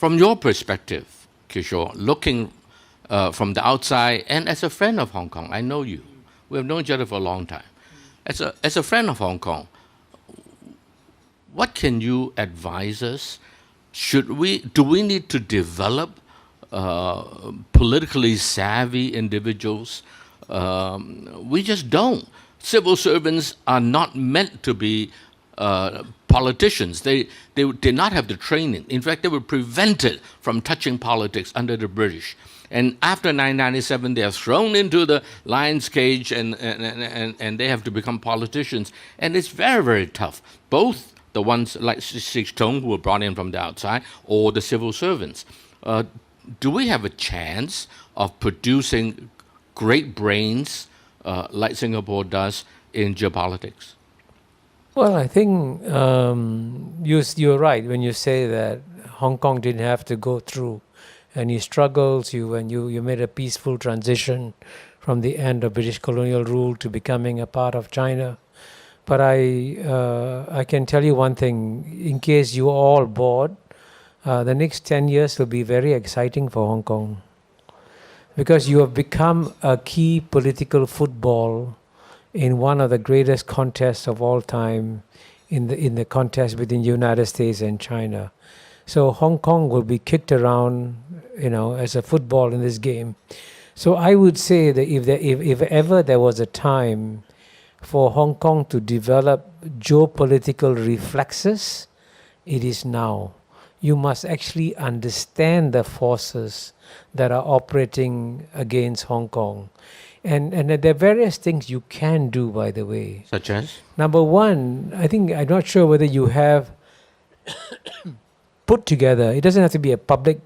From your perspective, Kishore, looking from the outside, and as a friend of Hong Kong, I know you. We have known each other for a long time. As a friend of Hong Kong, what can you advise us? Do we need to develop politically savvy individuals? We just don't. Civil servants are not meant to be politicians. They did not have the training. In fact, they were prevented from touching politics under the British. And after 1997, they are thrown into the lion's cage and they have to become politicians. And it's very, very tough. Both the ones like CHANG, who were brought in from the outside, or the civil servants. Do we have a chance of producing great brains like Singapore does in geopolitics? Well, I think you're right when you say that Hong Kong didn't have to go through any struggles. You made a peaceful transition from the end of British colonial rule to becoming a part of China. But I can tell you one thing, in case you're all bored, the next 10 years will be very exciting for Hong Kong, because you have become a key political football in one of the greatest contests of all time, in the contest between the United States and China. So Hong Kong will be kicked around, as a football in this game. So I would say that if ever there was a time for Hong Kong to develop geopolitical reflexes, it is now. You must actually understand the forces that are operating against Hong Kong. And there are various things you can do, by the way. Such as? Number one, I'm not sure whether you have put together, it doesn't have to be a public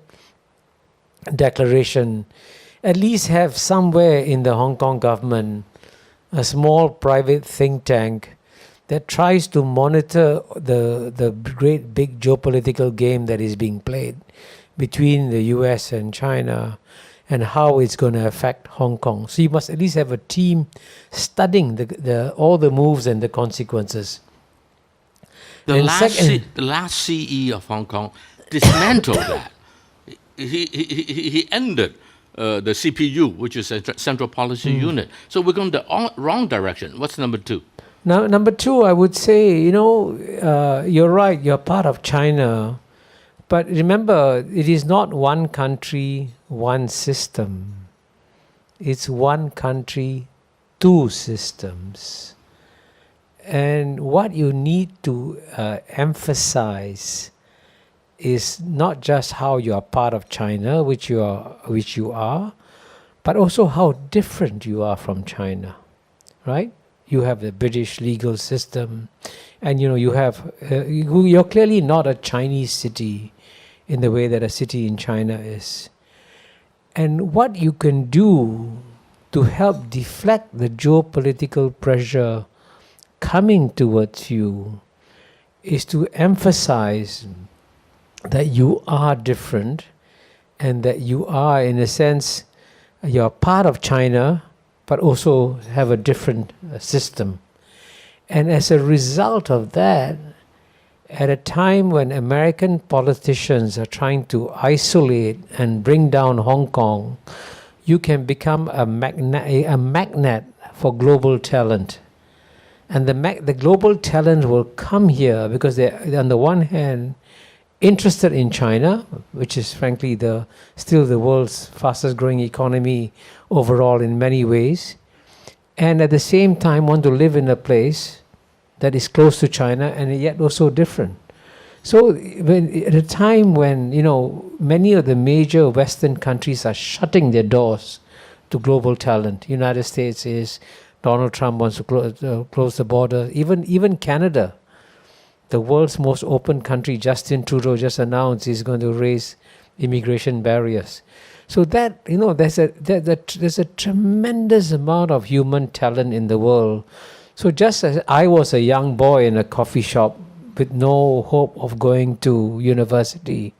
declaration, at least have somewhere in the Hong Kong government a small private think tank that tries to monitor the great big geopolitical game that is being played between the US and China, and how it's going to affect Hong Kong. So you must at least have a team studying all the moves and the consequences. The last CE of Hong Kong dismantled that. He ended the CPU, which is a Central Policy Unit. So we're going the wrong direction. What's number two? Now, number two, I would say, you're right, you're part of China. But remember, it is not one country, one system. It's one country, two systems. And what you need to emphasize is not just how you are part of China, which you are, but also how different you are from China, right? You have the British legal system, and you're clearly not a Chinese city in the way that a city in China is. And what you can do to help deflect the geopolitical pressure coming towards you is to emphasize that you are different, and that you are, in a sense, you're part of China, but also have a different system. And as a result of that, at a time when American politicians are trying to isolate and bring down Hong Kong, you can become a magnet for global talent. And the global talent will come here because they're, on the one hand, interested in China, which is frankly still the world's fastest growing economy overall in many ways, and at the same time want to live in a place that is close to China and yet also different. So at a time when many of the major Western countries are shutting their doors to global talent, United States is, Donald Trump wants to close the border, even Canada, the world's most open country, Justin Trudeau just announced he's going to raise immigration barriers. So that there's a tremendous amount of human talent in the world. So just as I was a young boy in a coffee shop with no hope of going to university,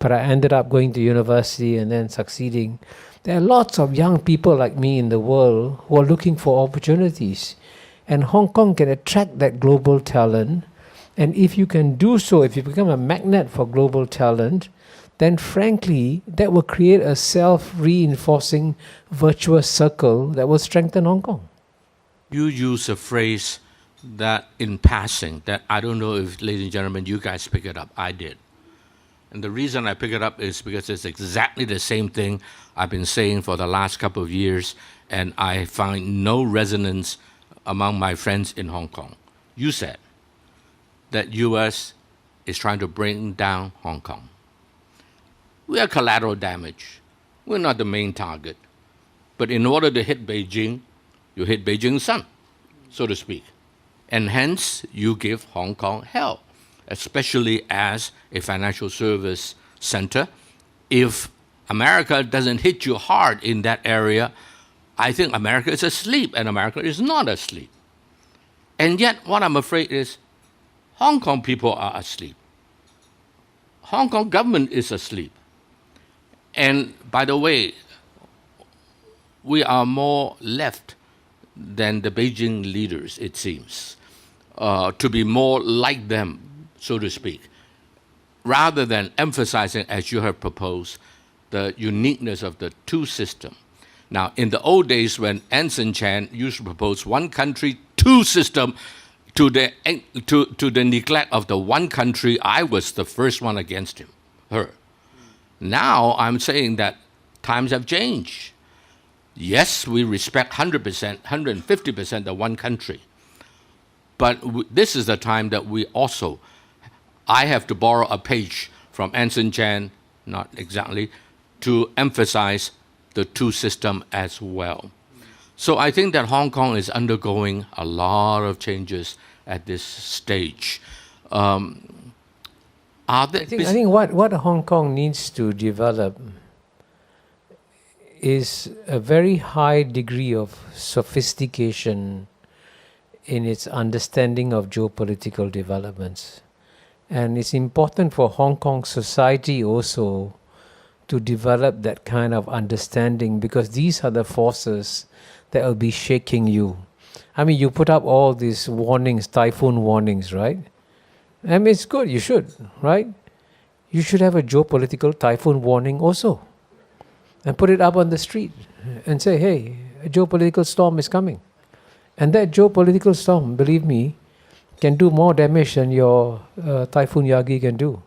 but I ended up going to university and then succeeding, there are lots of young people like me in the world who are looking for opportunities. And Hong Kong can attract that global talent. And if you can do so, if you become a magnet for global talent, then frankly, that will create a self-reinforcing virtuous circle that will strengthen Hong Kong. You use a phrase that in passing, that I don't know if, ladies and gentlemen, you guys pick it up. I did. And the reason I pick it up is because it's exactly the same thing I've been saying for the last couple of years, and I find no resonance among my friends in Hong Kong. You said that U.S. is trying to bring down Hong Kong. We are collateral damage. We're not the main target. But in order to hit Beijing, you hit Beijing's son, so to speak. And hence, you give Hong Kong hell, especially as a financial service center. If America doesn't hit you hard in that area, I think America is asleep, and America is not asleep. And yet, what I'm afraid is, Hong Kong people are asleep. Hong Kong government is asleep. And by the way, we are more left than the Beijing leaders, it seems, to be more like them, so to speak, rather than emphasizing, as you have proposed, the uniqueness of the two system. Now, in the old days when Anson Chan used to propose one country, two system, to the neglect of the one country, I was the first one against her. Now I'm saying that times have changed. Yes, we respect 100%, 150% the one country. But this is the time that we also, I have to borrow a page from Anson Chan, not exactly, to emphasize the two system as well. So I think that Hong Kong is undergoing a lot of changes at this stage. I think what Hong Kong needs to develop is a very high degree of sophistication in its understanding of geopolitical developments. And it's important for Hong Kong society also to develop that kind of understanding, because these are the forces that will be shaking you. I mean, you put up all these warnings, typhoon warnings, right? I mean, it's good, you should, right? You should have a geopolitical typhoon warning also. And put it up on the street and say, hey, a geopolitical storm is coming. And that geopolitical storm, believe me, can do more damage than your Typhoon Yagi can do.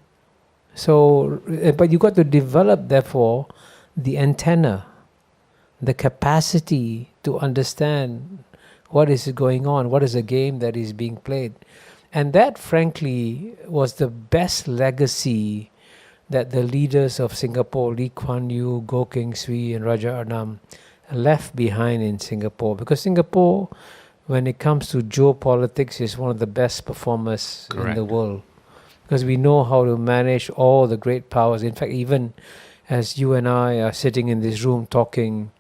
So, but you got to develop, therefore, the antenna, the capacity to understand what is going on, what is the game that is being played. And that, frankly, was the best legacy that the leaders of Singapore, Lee Kuan Yew, Goh Keng Swee, and Raja Arnam, left behind in Singapore. Because Singapore, when it comes to geopolitics, is one of the best performers in the world. Because we know how to manage all the great powers. In fact, even as you and I are sitting in this room talking,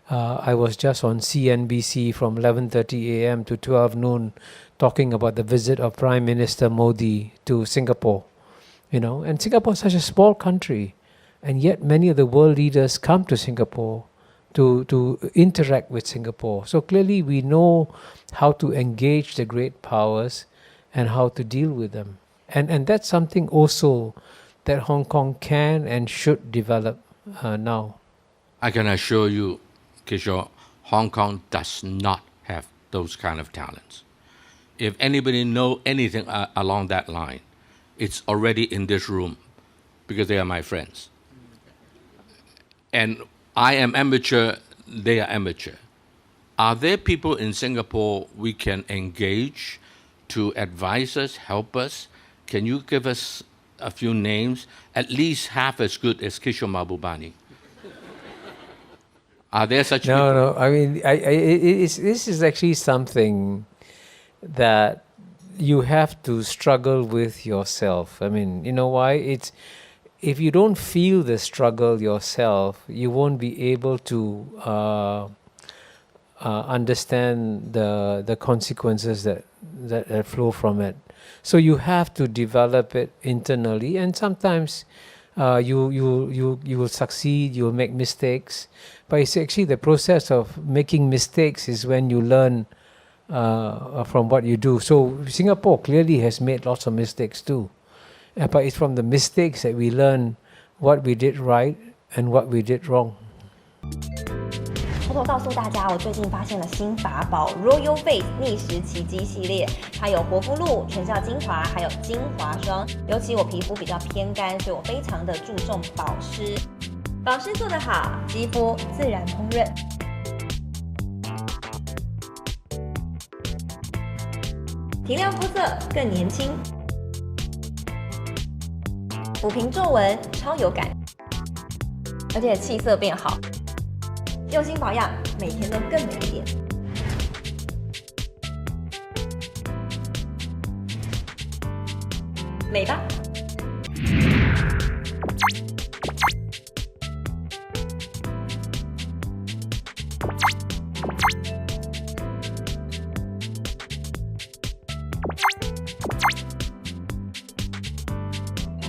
I was just on CNBC from 11:30 a.m. to 12 noon talking about the visit of Prime Minister Modi to Singapore. You know, and Singapore is such a small country, and yet many of the world leaders come to Singapore to interact with Singapore. So clearly we know how to engage the great powers and how to deal with them. And that's something also that Hong Kong can and should develop now. I can assure you, Kishore, Hong Kong does not have those kind of talents. If anybody know anything along that line, it's already in this room, because they are my friends. And I am amateur, they are amateur. Are there people in Singapore we can engage to advise us, help us? Can you give us a few names, at least half as good as Kishore Mahbubani? Are there such people? No. I mean, this is actually something that you have to struggle with yourself. I mean, you know why? It's if you don't feel the struggle yourself, you won't be able to understand the consequences that flow from it. So you have to develop it internally, and sometimes you will succeed, you will make mistakes, but it's actually the process of making mistakes is when you learn from what you do. So Singapore clearly has made lots of mistakes too, but it's from the mistakes that we learn what we did right and what we did wrong. 偷偷告诉大家，我最近发现了新法宝 Royal Face 逆时奇迹系列，它有活肤露、全效精华，还有精华霜。尤其我皮肤比较偏干，所以我非常的注重保湿。保湿做得好，肌肤自然烹饪。提亮肤色更年轻，抚平皱纹超有感，而且气色变好。用心保养，每天都更美一点。美吧。